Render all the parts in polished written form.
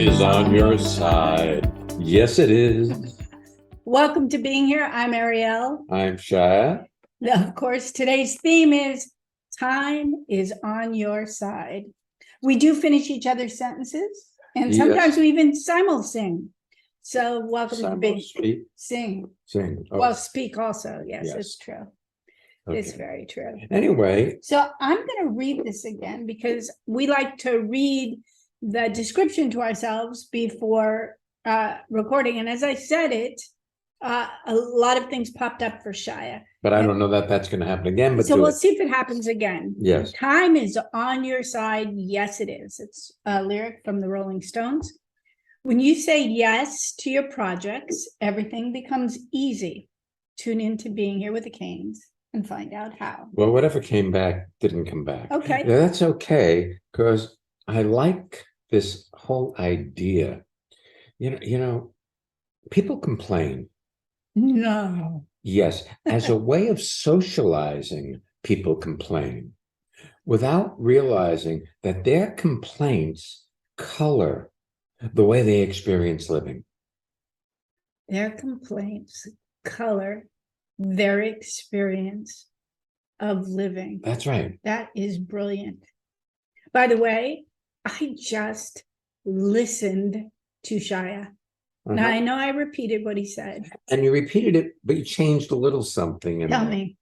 is on your side. Yes, it is. Welcome to being here. I'm Ariel. I'm Shia. Of course, today's theme is time is on your side. We do finish each other's sentences, and sometimes Yes. we even simul-sing. So welcome to being Speak. sing. Sing. Oh, Well, speak also. Yes, Yes. it's true. okay. It's very true. Anyway, So I'm going to read this again because we like to read the description to ourselves before recording. And as I said it, a lot of things popped up for Shia. but I don't know that that's going to happen again. But So do we'll it. see if it happens again. Yes. Time is on your side. Yes, it is. It's a lyric from the Rolling Stones. When you say yes to your projects, everything becomes easy. Tune into Being Here with the Canes and find out how. Well, whatever came back didn't come back. Okay. Yeah, that's okay, because I like this whole idea. You know, people complain. No. Yes, as a way of socializing, people complain without realizing that their complaints color the way they experience living. Their complaints color their experience of living. That's right. That is brilliant. By the way, I just listened to Shia. Now, I know I repeated what he said. And you repeated it, but you changed a little something in Tell there. me.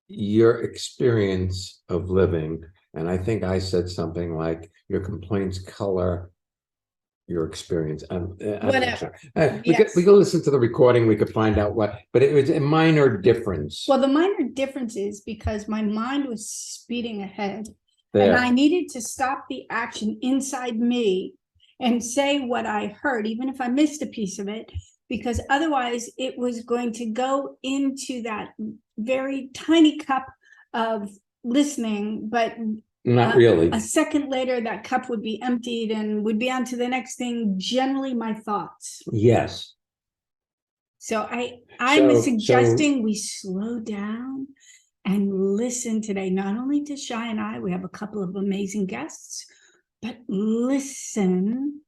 Your experience of living. And I think I said something like your complaints color your experience. Whatever. We could listen to the recording. We could find out what, but it was a minor difference. Well, the minor difference is because my mind was speeding ahead There. and I needed to stop the action inside me and say what I heard, even if I missed a piece of it, because otherwise it was going to go into that very tiny cup of listening, but Not really. a second later, that cup would be emptied and would be on to the next thing, generally my thoughts. Yes. So I'm So- suggesting we slow down and listen today, not only to Shai and I, we have a couple of amazing guests, but listen.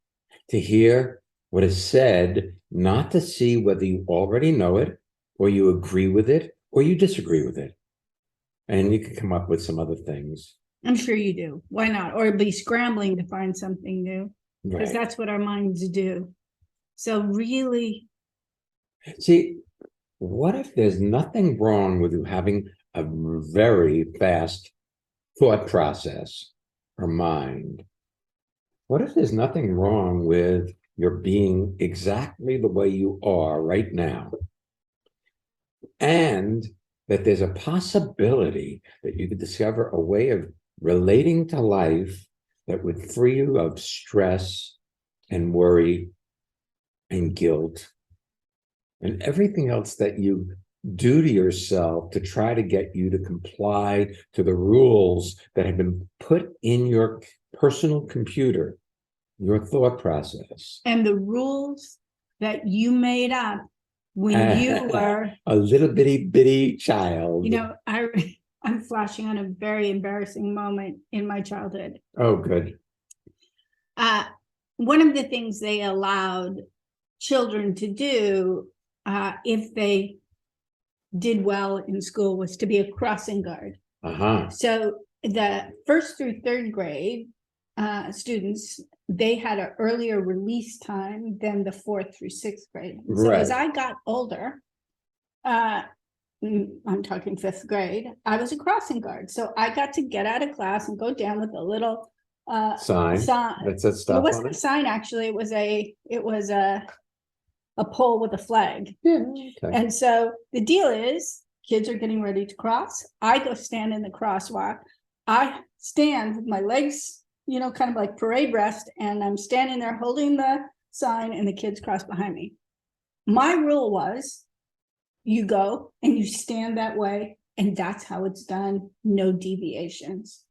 To hear what is said, not to see whether you already know it, or you agree with it, or you disagree with it. And you can come up with some other things. I'm sure you do. Why not? Or be scrambling to find something new, because Right. that's what our minds do. So really, See, what if there's nothing wrong with you having a very fast thought process or mind? What if there's nothing wrong with your being exactly the way you are right now? And that there's a possibility that you could discover a way of relating to life that would free you of stress and worry and guilt and everything else that you do to yourself to try to get you to comply to the rules that have been put in your personal computer, your thought process. and the rules that you made up when you were a little bitty child. I'm flashing on a very embarrassing moment in my childhood. Oh, good. One of the things they allowed children to do if they did well in school was to be a crossing guard. So the first through third grade students, they had an earlier release time than the fourth through sixth grade. So Right. as I got older, I'm talking fifth grade, I was a crossing guard. So I got to get out of class and go down with a little Sign that said It stop wasn't on a it. sign, actually. It was a pole with a flag. Yeah, okay. And so the deal is, kids are getting ready to cross. I go stand in the crosswalk. I stand with my legs, kind of like parade rest, and I'm standing there holding the sign, and the kids cross behind me. My rule was, you go and you stand that way, and that's how it's done. No deviations.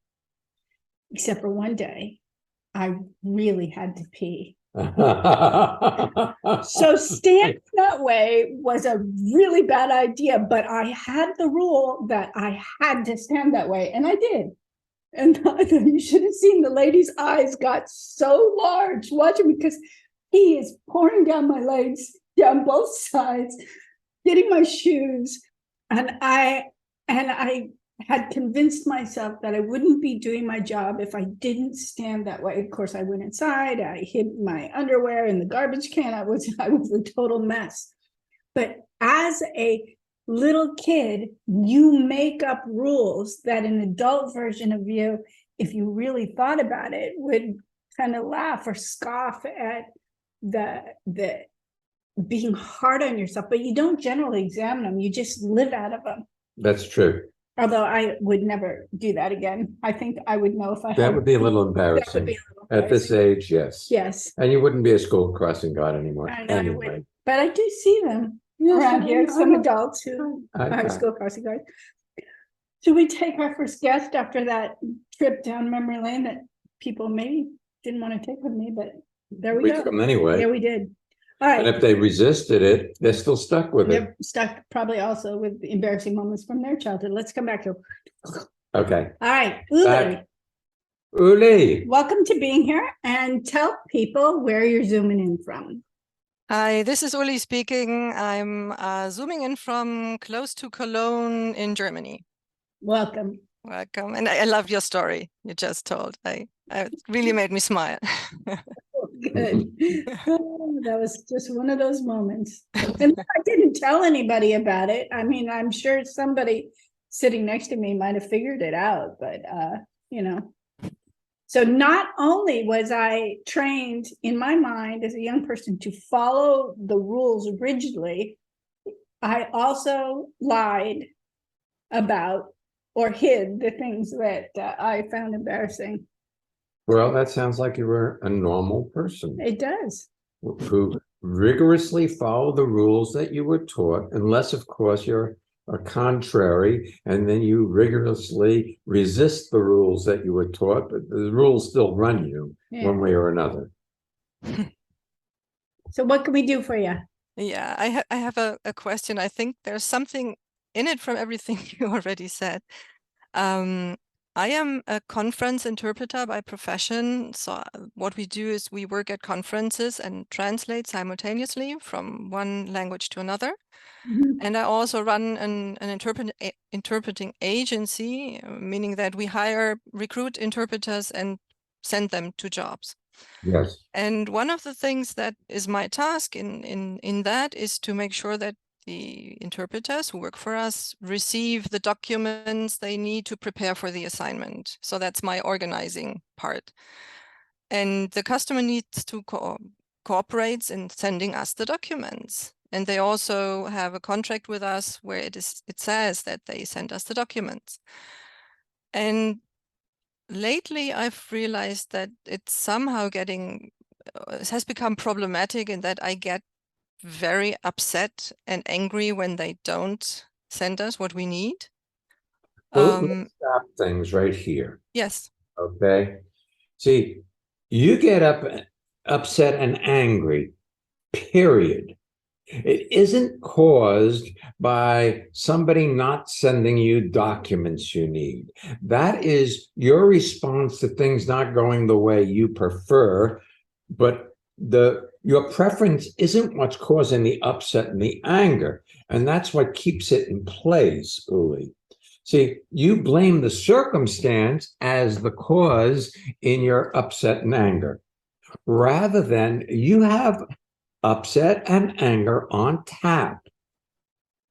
Except for one day, I really had to pee. So standing that way was a really bad idea, but I had the rule that I had to stand that way, and I did. And you should have seen the lady's eyes got so large watching me, because he is pouring down my legs, down both sides, getting my shoes. And I had convinced myself that I wouldn't be doing my job if I didn't stand that way. Of course, I went inside, I hid my underwear in the garbage can. I was a total mess. But as a little kid, you make up rules that an adult version of you, if you really thought about it, would kind of laugh or scoff at the being hard on yourself. But you don't generally examine them, you just live out of them. That's true. Although I would never do that again. I think I would know if I That had. would be a little That would embarrassing. be a little At this age, yes. Yes. And you wouldn't be a school crossing guard anymore. I know I Anyway, would. But I do see them Yes, around I here, know, some I know. adults who I- are I- school crossing guards. Should we take our first guest after that trip down memory lane that people maybe didn't want to take with me, but there we we go. took them anyway. Yeah, we did. All And right. if they resisted it, they're still stuck with it. They're stuck probably also with embarrassing moments from their childhood. Let's come back to. Okay. All right, Uli, Back. Uli, welcome to being here, and tell people where you're zooming in from. Hi, this is Uli speaking. I'm zooming in from close to Cologne in Germany. Welcome. Welcome. And I love your story you just told. It really made me smile. Good. Oh, that was just one of those moments. And I didn't tell anybody about it. I mean, I'm sure somebody sitting next to me might have figured it out, but you know. So not only was I trained in my mind as a young person to follow the rules rigidly, I also lied about or hid the things that I found embarrassing. well, that sounds like you were a normal person It does. who rigorously followed the rules that you were taught, unless, of course, you're a contrary, and then you rigorously resist the rules that you were taught, but the rules still run you Yeah. one way or another. So what can we do for you? Yeah, I have a question. I think there's something in it from everything you already said. I am a conference interpreter by profession. So what we do is we work at conferences and translate simultaneously from one language to another. And I also run an interpreting agency, meaning that we recruit interpreters and send them to jobs. Yes. And one of the things that is my task in that is to make sure that the interpreters who work for us receive the documents they need to prepare for the assignment. So that's my organizing part. And the customer needs to cooperate in sending us the documents. And they also have a contract with us where it says that they send us the documents. And lately, I've realized that it's somehow it has become problematic in that I get very upset and angry when they don't send us what we need. Well, let's stop things right here. Yes. Okay. See, you get upset and angry, period. It isn't caused by somebody not sending you documents you need. That is your response to things not going the way you prefer, but your preference isn't what's causing the upset and the anger. And that's what keeps it in place, Uli. See, you blame the circumstance as the cause in your upset and anger, rather than you have upset and anger on tap,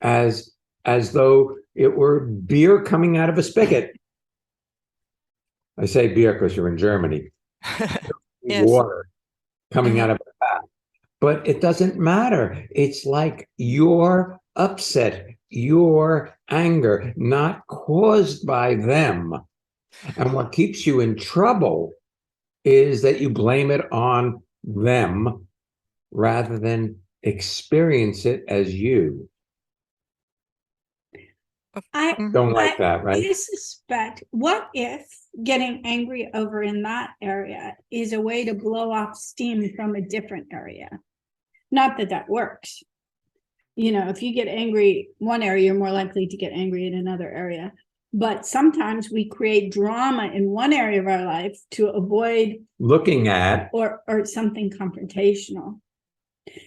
as though it were beer coming out of a spigot. I say beer because you're in Germany. Yes. Water coming out of a tap. But it doesn't matter. It's like your upset, your anger, not caused by them. And what keeps you in trouble is that you blame it on them rather than experience it as you. I Don't like that, right? I suspect, what if getting angry over in that area is a way to blow off steam from a different area? Not that that works. You know, if you get angry one area, you're more likely to get angry in another area. But sometimes we create drama in one area of our life to avoid Looking at, or something confrontational.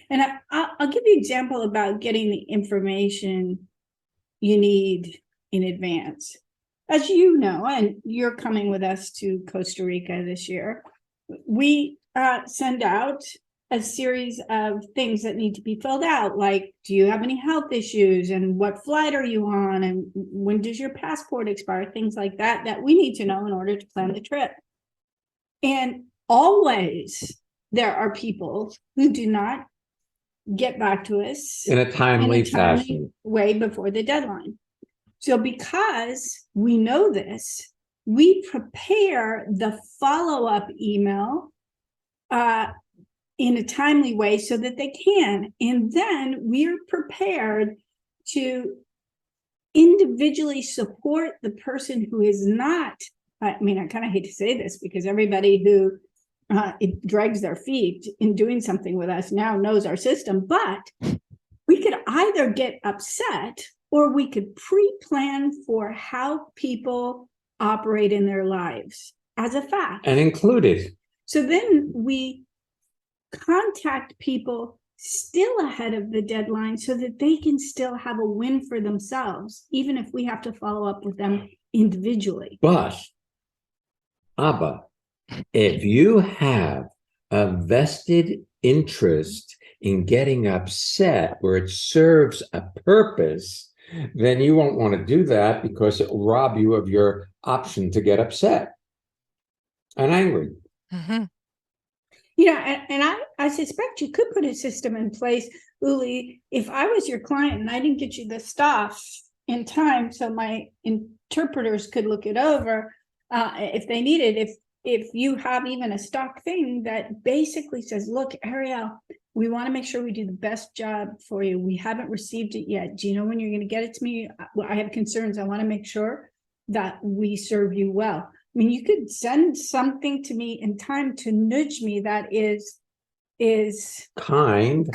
And I'll give you an example about getting the information you need in advance. As you know, and you're coming with us to Costa Rica this year, we send out a series of things that need to be filled out, like, do you have any health issues, and what flight are you on, and when does your passport expire, things like that, that we need to know in order to plan the trip. And always there are people who do not get back to us in a timely in a timely fashion. way before the deadline. So because we know this, we prepare the follow-up email in a timely way so that they can. And then we're prepared to individually support the person who is not, I mean, I kind of hate to say this because everybody who it drags their feet in doing something with us now knows our system, but we could either get upset or we could pre-plan for how people operate in their lives as a fact. And included. So then we contact people still ahead of the deadline so that they can still have a win for themselves, even if we have to follow up with them individually. But, Abba, if you have a vested interest in getting upset where it serves a purpose, then you won't want to do that because it will rob you of your option to get upset and angry. Mm-hmm. You know, and I suspect you could put a system in place, Uli, if I was your client and I didn't get you the stuff in time so my interpreters could look it over if they needed, if you have even a stock thing that basically says, look, Ariel, we want to make sure we do the best job for you. We haven't received it yet. Do you know when you're going to get it to me? I have concerns. I want to make sure that we serve you well. I mean, you could send something to me in time to nudge me that is Kind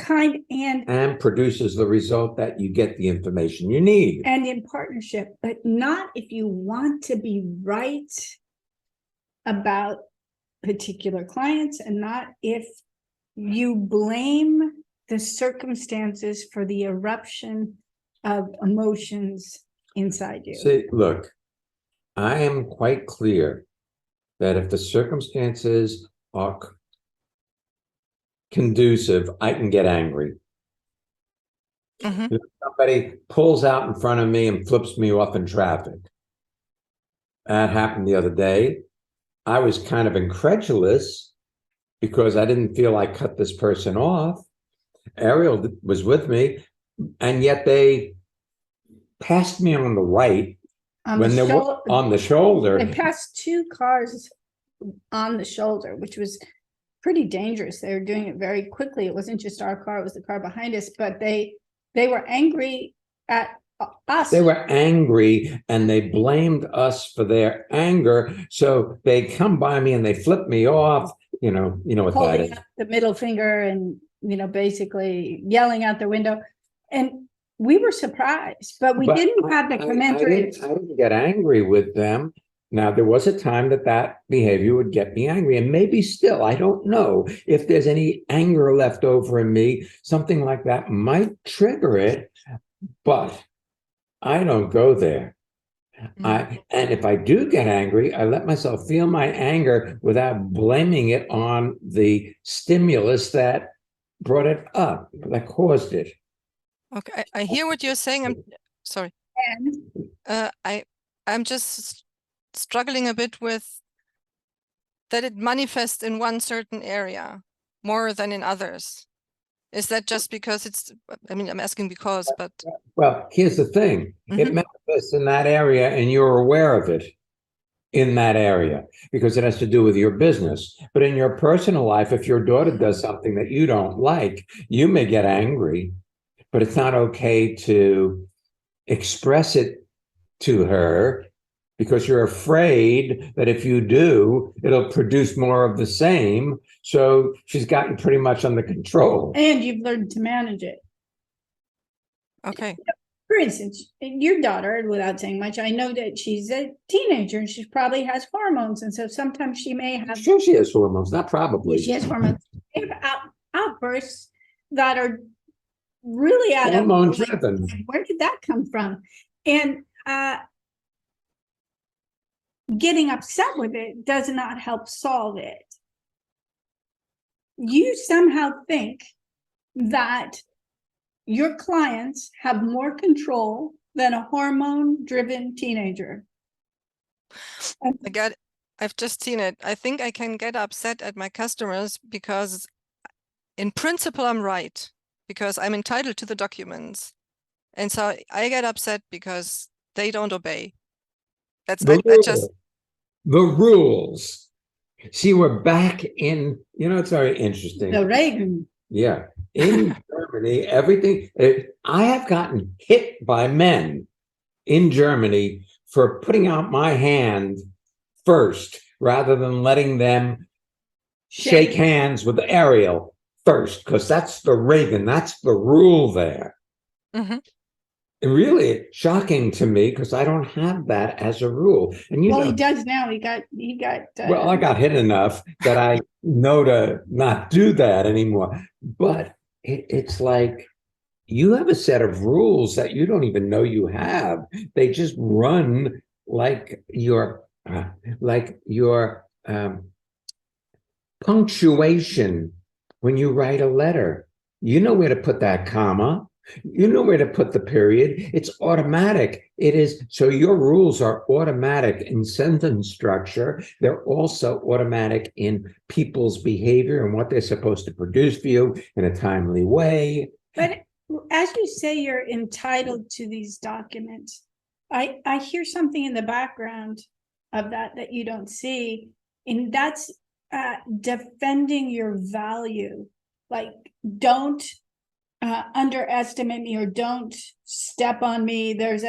and produces the result that you get the information you need. And in partnership, but not if you want to be right about particular clients, and not if you blame the circumstances for the eruption of emotions inside you. See, look, I am quite clear that if the circumstances are conducive, I can get angry. Mm-hmm. If somebody pulls out in front of me and flips me off in traffic. That happened the other day. I was kind of incredulous because I didn't feel I cut this person off. Ariel was with me, and yet they passed me on the right when they were on the shoulder. They passed two cars on the shoulder, which was pretty dangerous. They were doing it very quickly. It wasn't just our car, it was the car behind us, but they were angry at us. They were angry and they blamed us for their anger. So they come by me and they flip me off. You know what that is. Up the middle finger and, basically yelling out the window. And we were surprised, but we didn't have the commensurate. I didn't get angry with them. Now, there was a time that behavior would get me angry, and maybe still, I don't know if there's any anger left over in me. Something like that might trigger it, but I don't go there. And if I do get angry, I let myself feel my anger without blaming it on the stimulus that brought it up, that caused it. Okay, I hear what you're saying. I'm sorry. I'm just struggling a bit with that it manifests in one certain area more than in others. Is that just because I'm asking because, but. Well, here's the thing. It manifests in that area and you're aware of it in that area because it has to do with your business. But in your personal life, if your daughter does something that you don't like, you may get angry, but it's not okay to express it to her because you're afraid that if you do, it'll produce more of the same. So she's gotten pretty much under control. And you've learned to manage it. Okay. For instance, your daughter, without saying much, I know that she's a teenager and she probably has hormones. And so sometimes she may I'm have, sure she has hormones, not probably. she has hormones, they have outbursts that are really out of, Hormone like, driven. where did that come from? And getting upset with it does not help solve it. You somehow think that your clients have more control than a hormone-driven teenager. I've just seen it. I think I can get upset at my customers because in principle, I'm right, because I'm entitled to the documents. And so I get upset because they don't obey. That's, I just, The rules. See, we're back in, it's very interesting. The Reagan. Yeah. In Germany, everything, I have gotten hit by men in Germany for putting out my hand first rather than letting them shake hands with Ariel first, because that's the Reagan, that's the rule there. Mhm. Really shocking to me because I don't have that as a rule. And Well, he does now. He got. Well, I got hit enough that I know to not do that anymore. But it's like you have a set of rules that you don't even know you have. They just run like your punctuation when you write a letter. You know where to put that comma. You know where to put the period. It's automatic. It is. So your rules are automatic in sentence structure. They're also automatic in people's behavior and what they're supposed to produce for you in a timely way. But as you say, you're entitled to these documents. I hear something in the background of that you don't see, and that's defending your value. Like, don't underestimate me or don't step on me. There's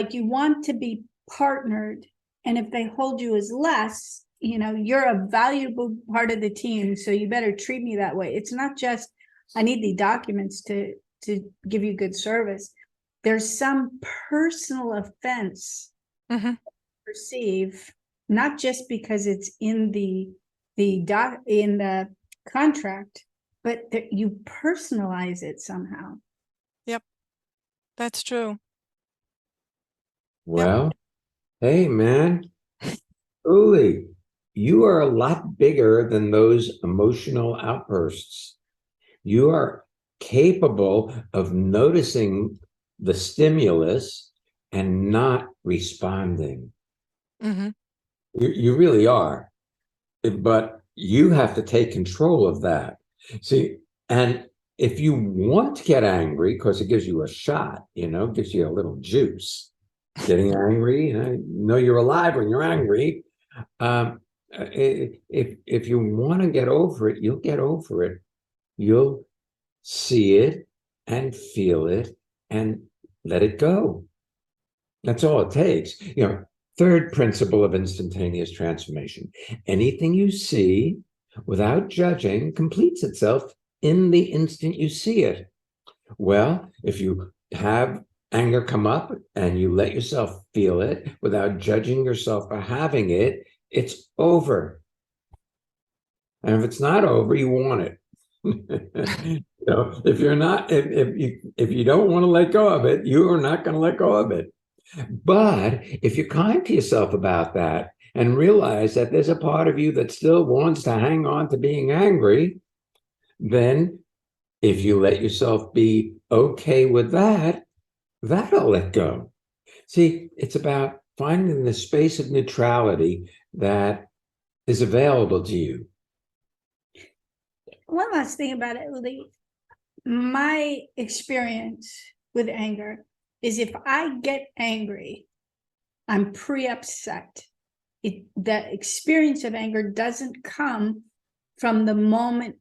you want to be partnered, and if they hold you as less, you're a valuable part of the team, so you better treat me that way. It's not just I need the documents to give you good service. There's some personal offense perceive, not just because it's in the contract, but that you personalize it somehow. Yep, that's true. Well, hey, man, Uli, you are a lot bigger than those emotional outbursts. You are capable of noticing the stimulus and not responding. You really are. But you have to take control of that. See, and if you want to get angry, because it gives you a shot, gives you a little juice. Getting angry, know you're alive when you're angry. If you want to get over it, you'll get over it. You'll see it and feel it and let it go. That's all it takes. Third principle of instantaneous transformation. Anything you see without judging completes itself in the instant you see it. Well, if you have anger come up and you let yourself feel it without judging yourself for having it, it's over. And if it's not over, you want it. If you're not, if you don't want to let go of it, you are not going to let go of it. But if you're kind to yourself about that and realize that there's a part of you that still wants to hang on to being angry, then if you let yourself be okay with that, that'll let go. See, it's about finding the space of neutrality that is available to you. One last thing about it, Uli. My experience with anger is if I get angry, I'm pre-upset. The experience of anger doesn't come from the moment.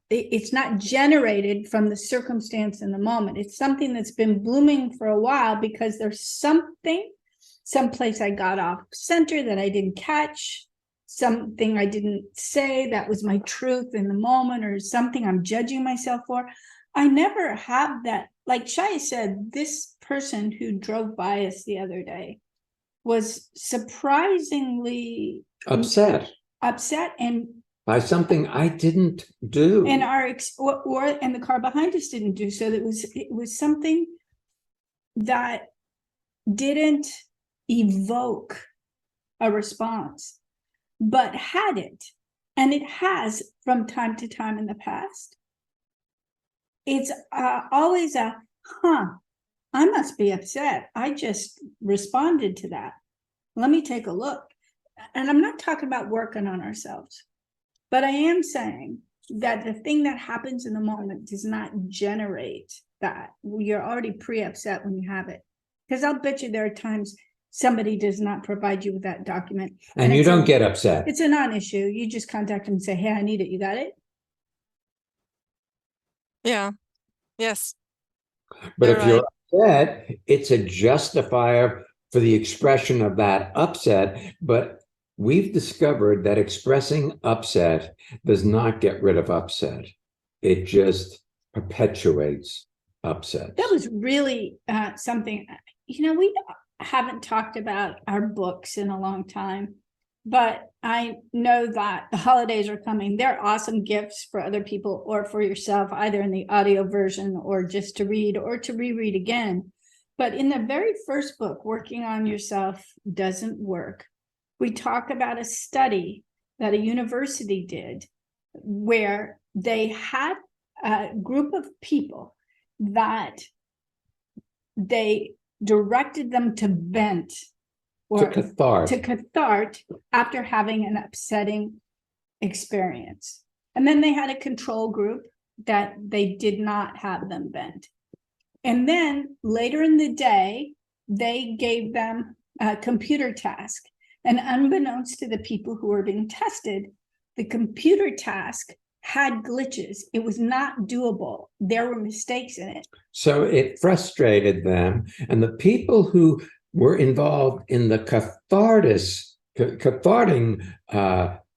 It's not generated from the circumstance in the moment. It's something that's been blooming for a while because there's someplace I got off center that I didn't catch, something I didn't say that was my truth in the moment, or something I'm judging myself for. I never have that like Shai said, this person who drove by us the other day was surprisingly Upset upset and by something I didn't do. and and the car behind us didn't do so. It was something that didn't evoke a response, but had it, and it has from time to time in the past. It's always a, I must be upset. I just responded to that. Let me take a look. And I'm not talking about working on ourselves, but I am saying that the thing that happens in the moment does not generate that. You're already pre-upset when you have it. Because I'll bet you there are times somebody does not provide you with that document. And you don't get upset. It's a non-issue. You just contact them and say, hey, I need it. You got it? Yeah. Yes. But You're if you're upset, it's a justifier for the expression of that upset. But we've discovered that expressing upset does not get rid of upset. It just perpetuates upset. That was really something, we haven't talked about our books in a long time, but I know that the holidays are coming. They're awesome gifts for other people or for yourself, either in the audio version or just to read or to reread again. But in the very first book, Working on Yourself Doesn't Work, we talk about a study that a university did where they had a group of people that they directed them to vent or To cathart after having an upsetting experience. And then they had a control group that they did not have them vent. And then later in the day, they gave them a computer task. And unbeknownst to the people who were being tested, the computer task had glitches. It was not doable. There were mistakes in it. So it frustrated them. And the people who were involved in the catharting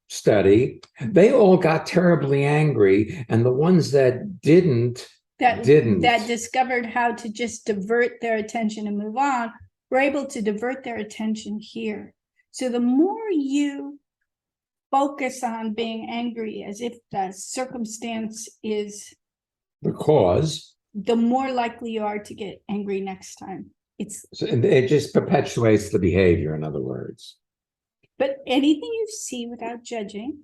study, they all got terribly angry. And the ones that didn't. That discovered how to just divert their attention and move on, were able to divert their attention here. So the more you focus on being angry as if the circumstance is the cause, the more likely you are to get angry next time. It just perpetuates the behavior, in other words. But anything you see without judging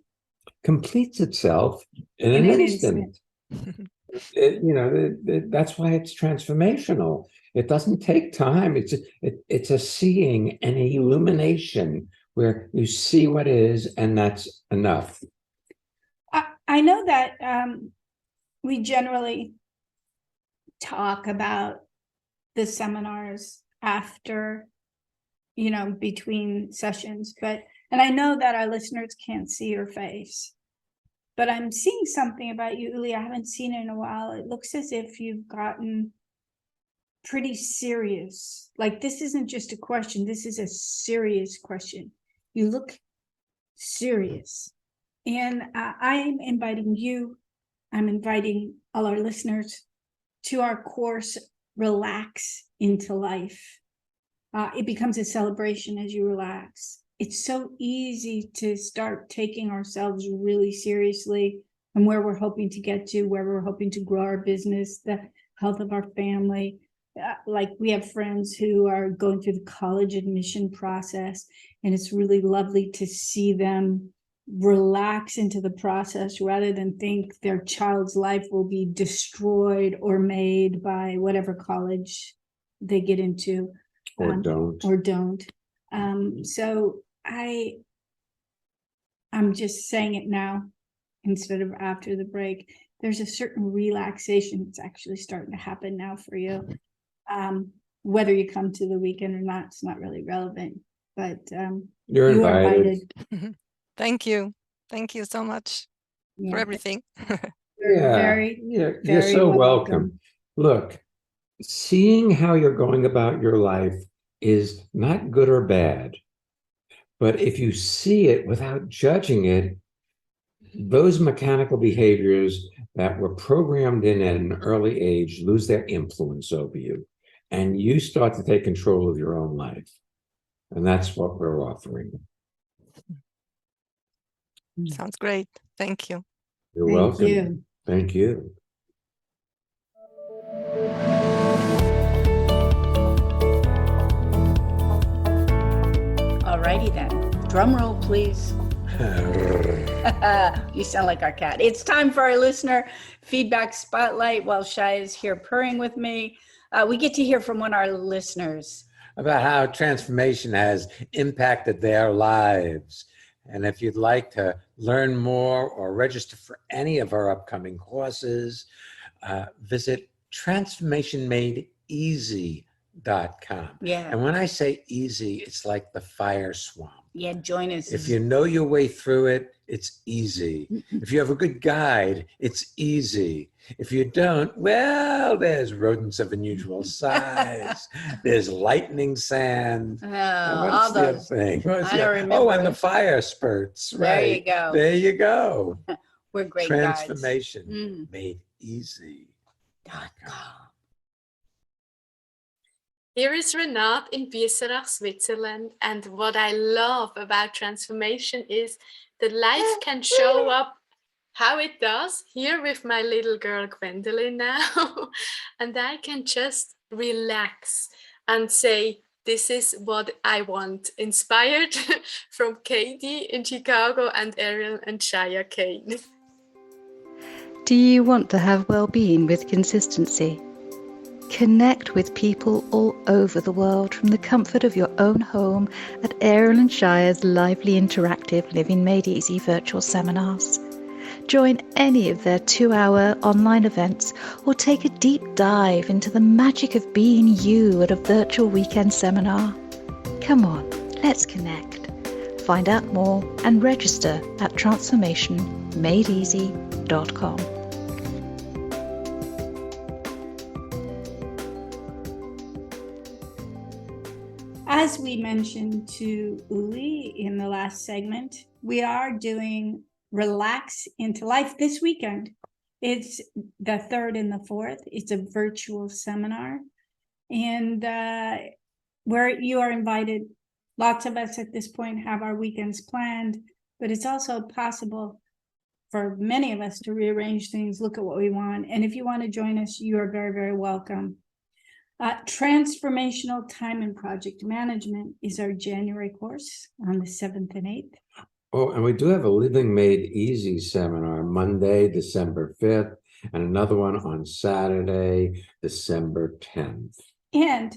completes itself in an instant. That's why it's transformational. It doesn't take time. It's a seeing and an illumination where you see what is, and that's enough. I know that we generally talk about the seminars after, between sessions, and I know that our listeners can't see your face, but I'm seeing something about you, Uli. I haven't seen it in a while. It looks as if you've gotten pretty serious. Like, this isn't just a question. This is a serious question. You look serious. And I'm inviting you, I'm inviting all our listeners to our course, Relax into Life. It becomes a celebration as you relax. It's so easy to start taking ourselves really seriously and where we're hoping to get to, where we're hoping to grow our business, the health of our family. Like, we have friends who are going through the college admission process, and it's really lovely to see them relax into the process rather than think their child's life will be destroyed or made by whatever college they get into. Or don't. So I'm just saying it now instead of after the break. There's a certain relaxation that's actually starting to happen now for you. Whether you come to the weekend or not, it's not really relevant, but you're invited. Thank you. Thank you so much for everything. You're so welcome. Look, seeing how you're going about your life is not good or bad, but if you see it without judging it, those mechanical behaviors that were programmed in at an early age lose their influence over you, and you start to take control of your own life. And that's what we're offering. Sounds great. Thank you. You're Thank welcome. you. Thank you. Alrighty then. Drum roll, please. You sound like our cat. It's time for our listener feedback spotlight while Shai is here purring with me. We get to hear from one of our listeners. About how transformation has impacted their lives. And if you'd like to learn more or register for any of our upcoming courses, visit transformationmadeeasy.com. Yeah. And when I say easy, it's like the fire swamp. Yeah, join us. If you know your way through it, it's easy. If you have a good guide, it's easy. If you don't, well, there's rodents of unusual size. There's lightning sand. all those. Thing? I don't remember. Oh, and the fire spurts. There Right. you go. There you go. We're great Transformation guides. made easy. Here is Renate in Biesserach, Switzerland. And what I love about transformation is that life can show up how it does here with my little girl Gwendolyn now. And I can just relax and say, this is what I want. Inspired from Katie in Chicago and Ariel and Shaya Kane. Do you want to have well-being with consistency? Connect with people all over the world from the comfort of your own home at Ariel and Shire's lively interactive Living Made Easy virtual seminars. Join any of their 2-hour online events or take a deep dive into the magic of being you at a virtual weekend seminar. Come on, let's connect. Find out more and register at transformationmadeeasy.com. As we mentioned to Uli in the last segment, we are doing Relax into Life this weekend. It's the 3rd and the 4th. It's a virtual seminar. And where you are invited. Lots of us at this point have our weekends planned, but it's also possible for many of us to rearrange things, look at what we want. And if you want to join us, you are very, very welcome. Transformational Time and Project Management is our January course on the 7th and 8th. Oh, and we do have a Living Made Easy seminar Monday, December 5th, and another one on Saturday, December 10th. And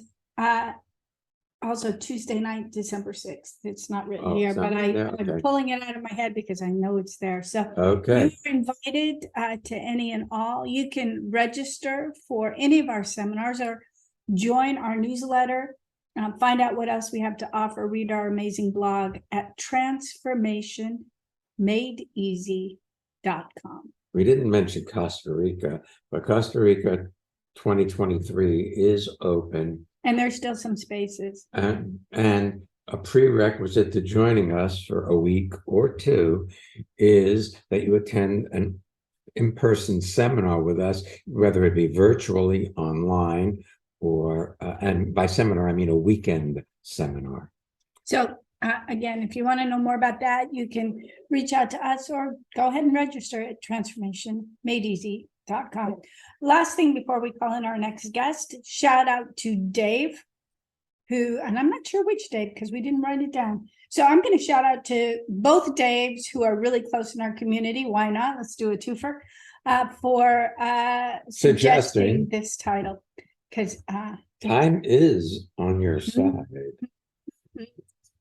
also Tuesday night, December 6th. It's not written here, but I'm pulling it out of my head because I know it's there. So okay, you're invited to any and all. You can register for any of our seminars or join our newsletter, find out what else we have to offer, read our amazing blog at transformationmadeeasy.com. We didn't mention Costa Rica, but Costa Rica 2023 is open. And there's still some spaces. And a prerequisite to joining us for a week or two is that you attend an in-person seminar with us, whether it be virtually, online, or and by seminar I mean a weekend seminar. So again, if you want to know more about that, you can reach out to us or go ahead and register at transformationmadeeasy.com. Last thing before we call in our next guest, shout out to Dave, who, and I'm not sure which Dave because we didn't write it down. So I'm going to shout out to both Daves who are really close in our community. Why not? Let's do a twofer for suggesting this title. Because time is on your side.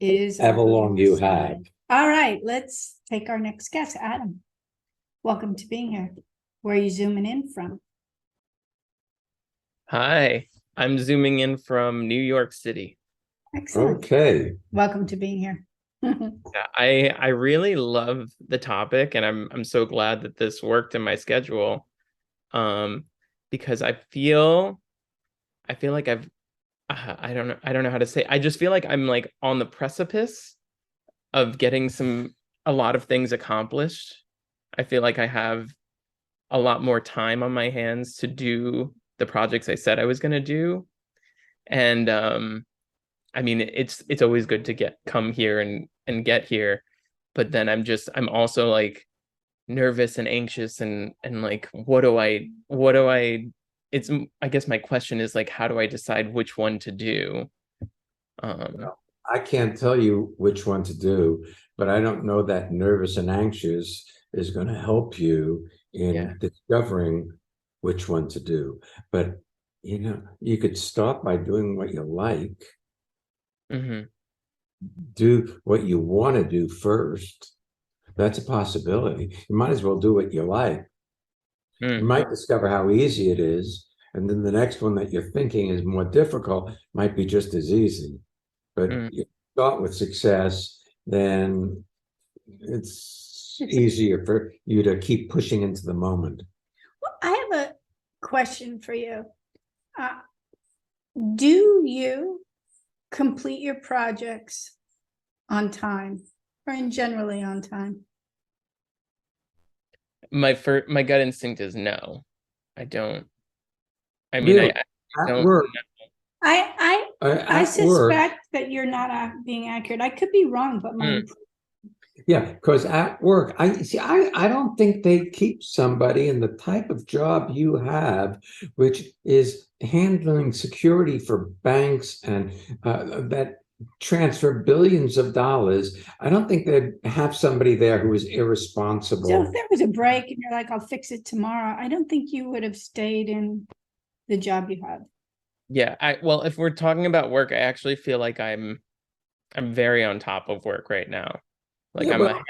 Is however long you have. All right, let's take our next guest, Adam. Welcome to being here. Where are you zooming in from? Hi, I'm zooming in from New York City. Excellent. Okay. Welcome to being here. Yeah, I really love the topic, and I'm so glad that this worked in my schedule. Because I feel like I don't know how to say. I just feel like I'm like on the precipice of getting a lot of things accomplished. I feel like I have a lot more time on my hands to do the projects I said I was going to do. And I mean, it's always good to come here and get here, but then I'm also like nervous and anxious and like what do I I guess my question is like, how do I decide which one to do? I can't tell you which one to do, but I don't know that nervous and anxious is going to help you in Yeah. discovering which one to do. But you could start by doing what you like, Mm-hmm. do what you want to do first. That's a possibility. You might as well do what you like. You might discover how easy it is, and then the next one that you're thinking is more difficult might be just as easy. But you start with success, then it's easier for you to keep pushing into the moment. Well, I have a question for you. Do you complete your projects on time, or in generally on time? My gut instinct is no. I don't. I mean, Really? I At don't work, I at suspect work, that you're not being accurate. I could be wrong, but my yeah, because at work, I don't think they keep somebody in the type of job you have, which is handling security for banks and that transfer billions of dollars. I don't think they'd have somebody there who is so irresponsible. if there was a break and you're like, I'll fix it tomorrow, I don't think you would have stayed in the job you had. Yeah, well, if we're talking about work, I actually feel like I'm very on top of work right now. Like Yeah, I'm well,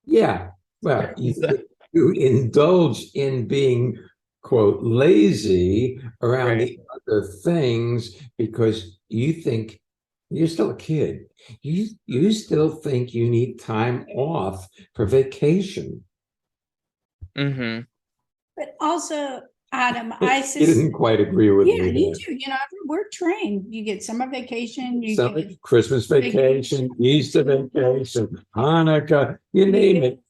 yeah, well, you indulge in being, quote, lazy around Right. the other things because you think you're still a kid. You still think you need time off for vacation. Mm-hmm. But also, Adam, You didn't quite agree with yeah, me you there. do. We're trained. You get summer vacation, you Summer, get Christmas vacation, Easter vacation, Hanukkah, you name it.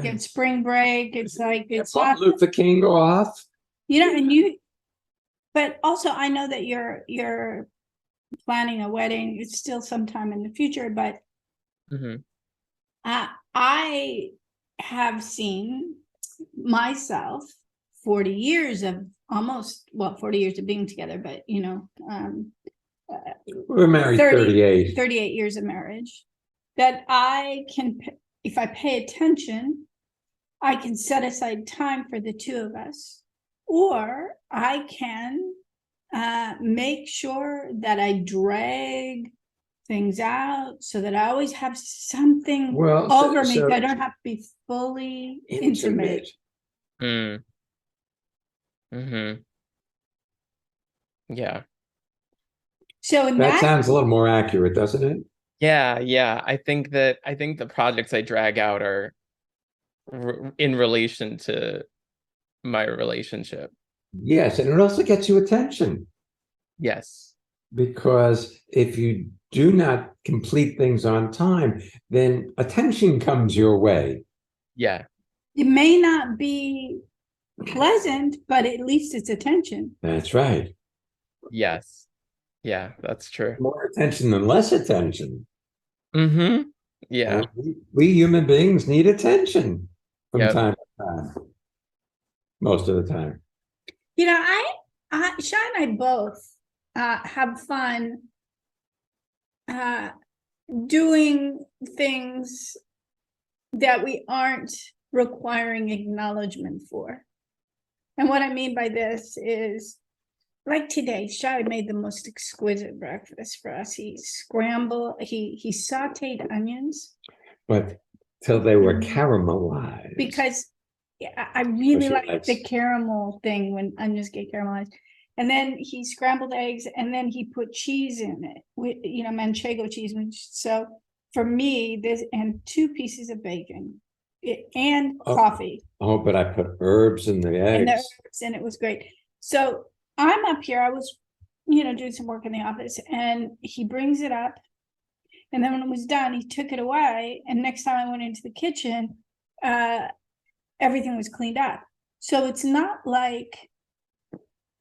get spring break. It's like it's Martin not, Luther King off. but also I know that you're planning a wedding. It's still sometime in the future, but Mm-hmm. I have seen myself 40 years of 40 years of being together, but We're married 38. 38 years of marriage, that I can, if I pay attention, I can set aside time for the two of us, or I can make sure that I drag things out so that I always have something over me, so I don't have to be fully intimate. Mm-hmm. Yeah. So in that sounds a little more accurate, doesn't it? Yeah. I think the projects I drag out are in relation to my relationship. Yes, and it also gets you attention. Yes. Because if you do not complete things on time, then attention comes your way. Yeah. It may not be pleasant, but at least it's attention. That's right. Yes. Yeah, that's true. More attention than less attention. Mm-hmm. Yeah. We human beings need attention from Yep. time to time. Most of the time. Sean and I both have fun doing things that we aren't requiring acknowledgement for. And what I mean by this is, like today, Shai made the most exquisite breakfast for us. He sauteed onions. But till they were caramelized. Because I really like the caramel thing when onions get caramelized. And then he scrambled eggs, and then he put cheese in it, with manchego cheese. So for me, this and 2 pieces of bacon and coffee. Oh, but I put herbs in the eggs. And it was great. So I'm up here. I was, doing some work in the office, and he brings it up. And then when it was done, he took it away. And next time I went into the kitchen, everything was cleaned up. So it's not like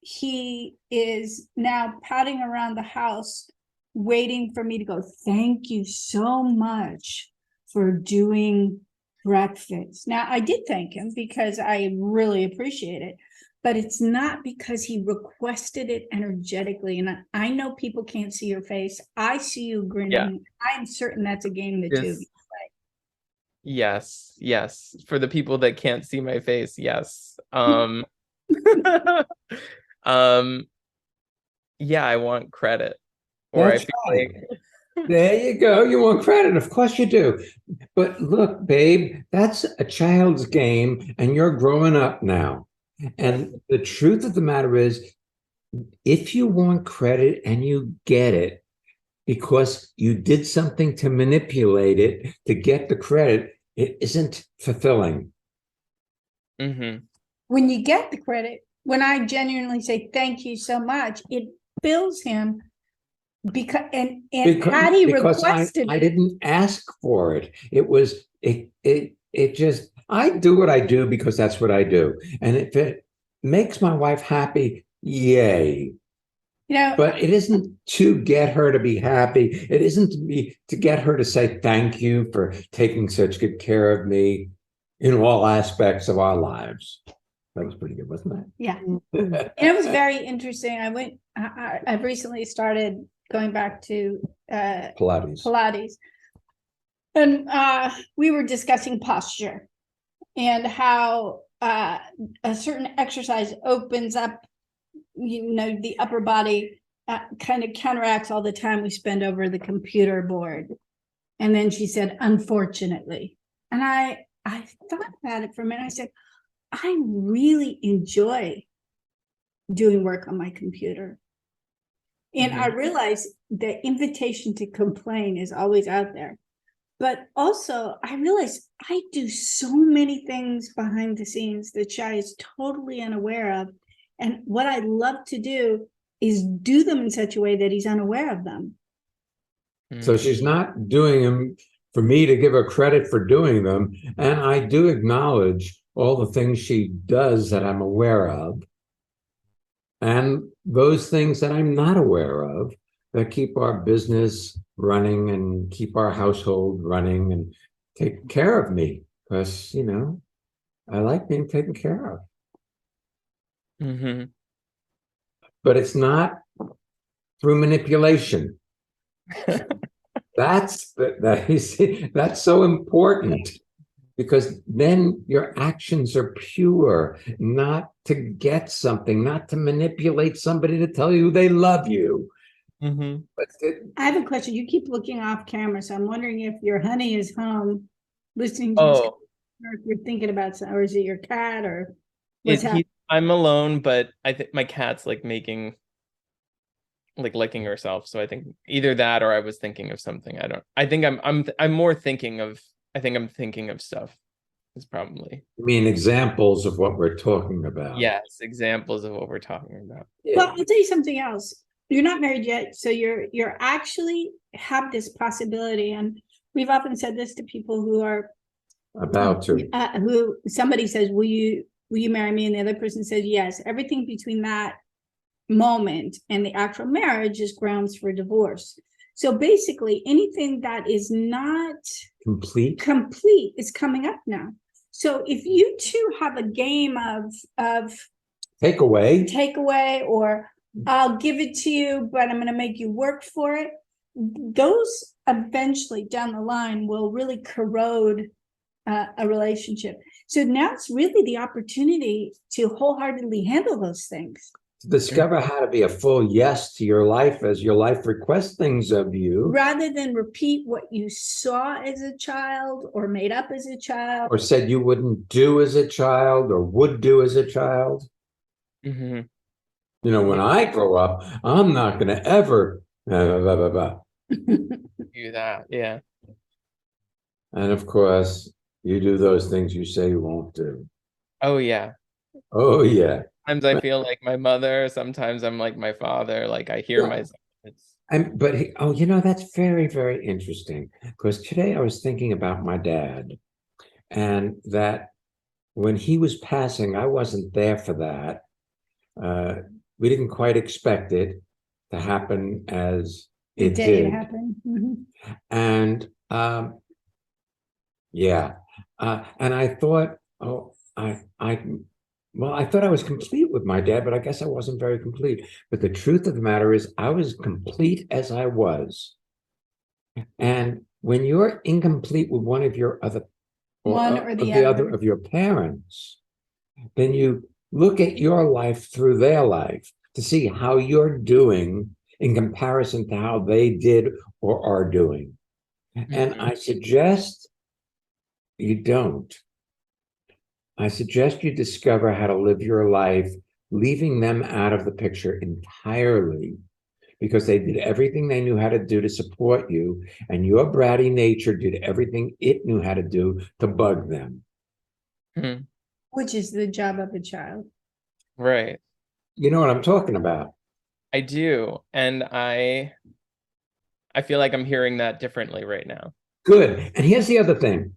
he is now patting around the house, waiting for me to go, thank you so much for doing breakfast. Now, I did thank him because I really appreciate it, but it's not because he requested it energetically. And I know people can't see your face. I see you grinning. Yeah. I'm certain that's a game that Yes. Yes, yes. For the people that can't see my face, yes. Yeah, I want credit. Or I That's feel right. like There you go. You want credit. Of course you do. But look, babe, that's a child's game and you're growing up now. And the truth of the matter is, if you want credit and you get it because you did something to manipulate it to get the credit, it isn't fulfilling. Mhm. When you get the credit, when I genuinely say thank you so much, it fills him because had he Because requested I didn't ask for it. It just, I do what I do because that's what I do. And if it makes my wife happy, yay. But it isn't to get her to be happy. It isn't to get her to say thank you for taking such good care of me in all aspects of our lives. That was pretty good, wasn't yeah, it? it was very interesting. I've recently started going back to Pilates. And we were discussing posture and how a certain exercise opens up, the upper body, kind of counteracts all the time we spend over the computer board. And then she said, unfortunately. And I thought about it for a minute. I said, I really enjoy doing work on my computer. And I realize the invitation to complain is always out there. But also, I realize I do so many things behind the scenes that Shai is totally unaware of. And what I love to do is do them in such a way that he's unaware of them. So she's not doing them for me to give her credit for doing them. And I do acknowledge all the things she does that I'm aware of. And those things that I'm not aware of that keep our business running and keep our household running and take care of me. Because, I like being taken care of. Mhm. But it's not through manipulation. That's so important, because then your actions are pure, not to get something, not to manipulate somebody to tell you they love you. Mhm. But I have a question. You keep looking off camera, so I'm wondering if your honey is home listening to this, Oh, or if you're thinking about something, or is it your cat, or what's happening? I'm alone, but I think my cat's like licking herself. So I think either that or I was thinking of something. I think I'm more thinking of, I think I'm thinking of stuff. Is probably. I mean, examples of what we're talking about. Yes, examples of what we're talking about. Well, I'll tell you something else. You're not married yet, so you're actually have this possibility, and we've often said this to people who are About to. who somebody says, will you marry me? And the other person says yes. Everything between that moment and the actual marriage is grounds for divorce. So basically anything that is not complete is coming up now. So if you two have a game of takeaway, or I'll give it to you, but I'm going to make you work for it, those eventually down the line will really corrode a relationship. So now it's really the opportunity to wholeheartedly handle those things. To discover how to be a full yes to your life as your life requests things of you. Rather than repeat what you saw as a child or made up as a child. Or said you wouldn't do as a child or would do as a child. Mm-hmm. When I grow up, I'm not going to ever do that. Yeah. And of course, you do those things you say you won't do. Oh, yeah. Oh, yeah. Sometimes I feel like my mother. Sometimes I'm like my father. Like I hear myself. That's very, very interesting. Because today I was thinking about my dad. And that when he was passing, I wasn't there for that. We didn't quite expect it to happen as The it day it did. happened. Mhm. And yeah, and I thought, oh, well, I thought I was complete with my dad, but I guess I wasn't very complete. But the truth of the matter is, I was complete as I was. And when you're incomplete with one of your other, One or of the other other. of your parents, then you look at your life through their life to see how you're doing in comparison to how they did or are doing. And I suggest you don't. I suggest you discover how to live your life, leaving them out of the picture entirely, because they did everything they knew how to do to support you, and your bratty nature did everything it knew how to do to bug them. Mhm. Which is the job of a child. Right. You know what I'm talking about? I do. And I feel like I'm hearing that differently right now. Good. And here's the other thing.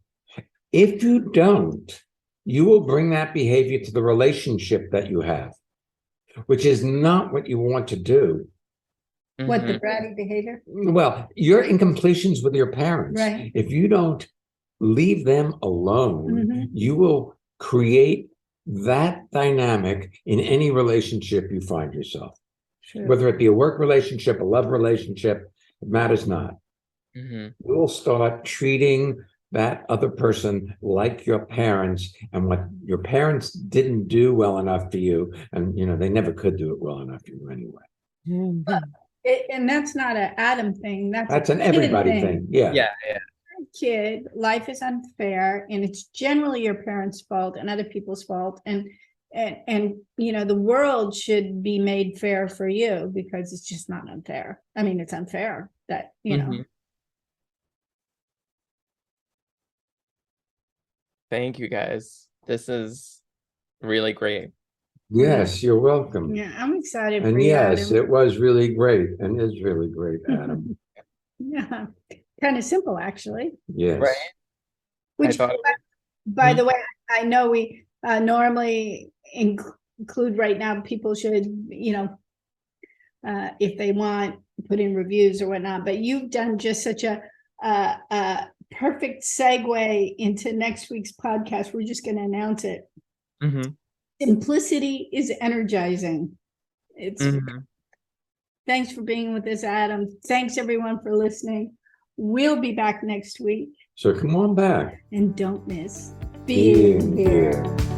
If you don't, you will bring that behavior to the relationship that you have, which is not what you want to do. What, the Mhm. bratty behavior? Well, your incompletions with your parents, Right. if you don't leave them alone, Mhm. you will create that dynamic in any relationship you find yourself, True. whether it be a work relationship, a love relationship, it matters not. Mhm. You'll start treating that other person like your parents, and what your parents didn't do well enough for you, and they never could do it well enough for you anyway. And that's not an Adam thing. That's a an kid everybody thing. Yeah. Yeah, yeah. Kid, life is unfair, and it's generally your parents' fault and other people's fault. And the world should be made fair for you, because it's just not unfair. I mean, it's unfair that, Mhm. Thank you guys. This is really great. Yes, you're welcome. Yeah, I'm excited for And you, yes, Adam. it was really great and is really great, Adam. Yeah, kind of simple, actually. Yes. Right. Which, thought it by Mhm. the way, I know we normally include right now, people should, if they want, put in reviews or whatnot, but you've done just such a perfect segue into next week's podcast. We're just going to announce it. Mhm. Simplicity is energizing. It's Mhm. Thanks for being with us, Adam. Thanks everyone for listening. We'll be back next week, So come on back. and don't miss Being being here. here.